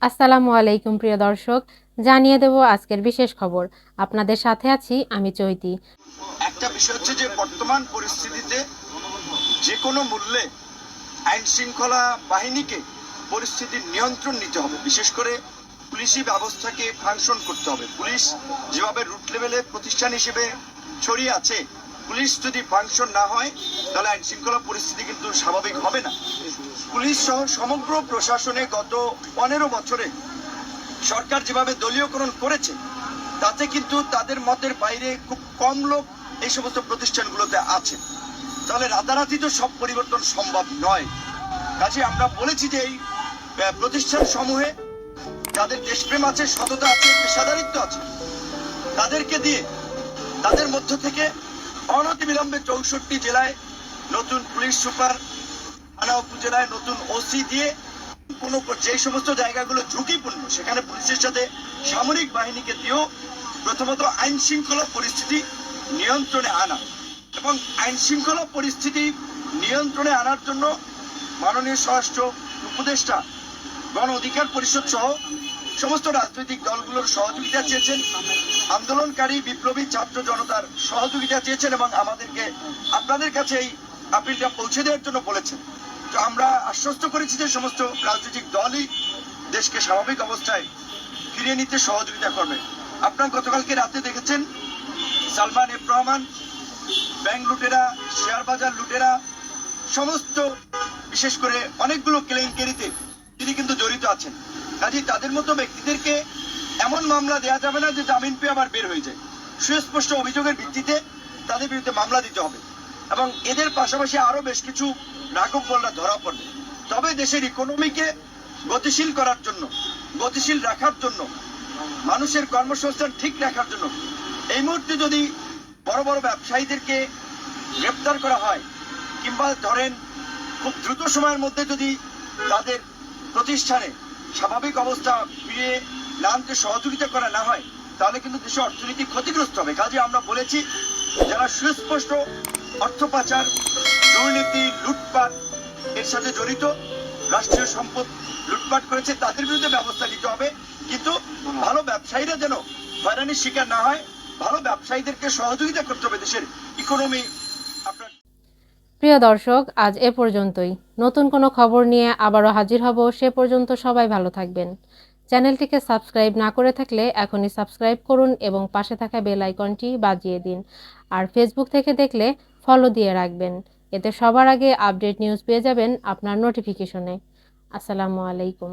আসসালামু আলাইকুম প্রিয় দর্শক, জানিয়ে দেব আজকের বিশেষ খবর। আপনাদের সাথে আছি আমি চৈতি। একটা বিষয় হচ্ছে যে বর্তমান পরিস্থিতিতে যে কোনো মূল্যে আইন শৃঙ্খলা বাহিনীকে পরিস্থিতির নিয়ন্ত্রণ নিতে হবে, বিশেষ করে পুলিশি ব্যবস্থাকে ফাংশন করতে হবে। পুলিশ যেভাবে রুট লেভেলে প্রতিষ্ঠান হিসেবে ছড়িয়ে আছে, পুলিশ যদি ফাংশন না হয় তাহলে আইন শৃঙ্খলা পরিস্থিতি কিন্তু স্বাভাবিক হবে না। পুলিশ সহ সমগ্র প্রশাসনে গত 15 বছরে সরকার যেভাবে দলীয়করণ করেছে, তাতে কিন্তু তাদের মতের বাইরে খুব কম লোক এই সমস্ত প্রতিষ্ঠানগুলোতে আছে। তাহলে রাতারাতি তো সব পরিবর্তন সম্ভব নয়। কাজে আমরা বলেছি যে এই প্রতিষ্ঠান সমূহে যাদের দেশপ্রেম আছে, সততা আছে, পেশাদারিত্ব আছে, তাদেরকে দিয়ে তাদের মধ্য থেকে অনতিবিলম্বে 64 জেলায় নতুন পুলিশ সুপার, থানা উপজেলায় নতুন ওসি দিয়ে কোনো যে সমস্ত জায়গাগুলো ঝুঁকিপূর্ণ সেখানে পুলিশের সাথে সামরিক বাহিনীকে দিয়েও প্রথমত আইন শৃঙ্খলা পরিস্থিতি নিয়ন্ত্রণে আনা, এবং আইন শৃঙ্খলা পরিস্থিতি নিয়ন্ত্রণে আনার জন্য মাননীয় স্বরাষ্ট্র উপদেষ্টা গণ অধিকার পরিষদ সহ সমস্ত রাজনৈতিক দলগুলোর সহযোগিতা চেয়েছেন, আন্দোলনকারী বিপ্লবী ছাত্র জনতার সহযোগিতা চেয়েছেন এবং আমাদেরকে আপনাদের কাছে এই আপিলটা পৌঁছে দেওয়ার জন্য বলেছেন। তো আমরা আশ্বস্ত করেছি যে সমস্ত রাজনৈতিক দলই দেশকে স্বাভাবিক অবস্থায় ফিরিয়ে নিতে সহযোগিতা করবে। আপনার গতকালকে রাতে দেখেছেন সালমান এফ রহমান, ব্যাংক লুটেরা, শেয়ার বাজার লুটেরা, সমস্ত বিশেষ করে অনেকগুলো কেলেঙ্কারিতে তিনি কিন্তু জড়িত আছেন। কাজে তাদের মতো ব্যক্তিদেরকে এমন মামলা দেওয়া যাবে না যে জামিন পেয়ে আবার বের হয়ে যায়। সুস্পষ্ট অভিযোগের ভিত্তিতে তাদের বিরুদ্ধে মামলা দিতে হবে এবং এদের পাশাপাশি আরো বেশ কিছু রাঘববোলরা ধরা পড়বে। তবে দেশের ইকোনমিকে গতিশীল করার জন্য, গতিশীল রাখার জন্য, মানুষের কর্মসংস্থান ঠিক রাখার জন্য এই মুহূর্তে যদি বড় বড় ব্যবসায়ীদেরকে গ্রেপ্তার করা হয় কিংবা ধরেন খুব দ্রুত সময়ের মধ্যে যদি তাদের প্রতিষ্ঠানে স্বাভাবিক অবস্থা ফিরিয়ে না আনতে সহযোগিতা করা না হয়, তাহলে কিন্তু দেশের অর্থনীতি ক্ষতিগ্রস্ত হবে। কাজে আমরা বলেছি যারা সুস্পষ্ট অর্থ পাচার, দুর্নীতি, লুটপাট এর সাথে জড়িত, রাষ্ট্রীয় সম্পদ লুটপাট করেছে, তাদের বিরুদ্ধে ব্যবস্থা নিতে হবে। কিন্তু ভালো ব্যবসায়ীরা যেন হয়রানির শিকার না হয়, ভালো ব্যবসায়ীদেরকে সহযোগিতা করতে হবে দেশের ইকোনমি। প্রিয় দর্শক, আজ এ পর্যন্তই। নতুন কোনো খবর নিয়ে আবারও হাজির হব। সে পর্যন্ত সবাই ভালো থাকবেন। চ্যানেলটিকে সাবস্ক্রাইব না করে থাকলে এখনই সাবস্ক্রাইব করুন এবং পাশে থাকা বেল আইকনটি বাজিয়ে দিন। আর ফেসবুক থেকে দেখলে ফলো দিয়ে রাখবেন, এতে সবার আগে আপডেট নিউজ পেয়ে যাবেন আপনার নোটিফিকেশনে। আসসালামু আলাইকুম।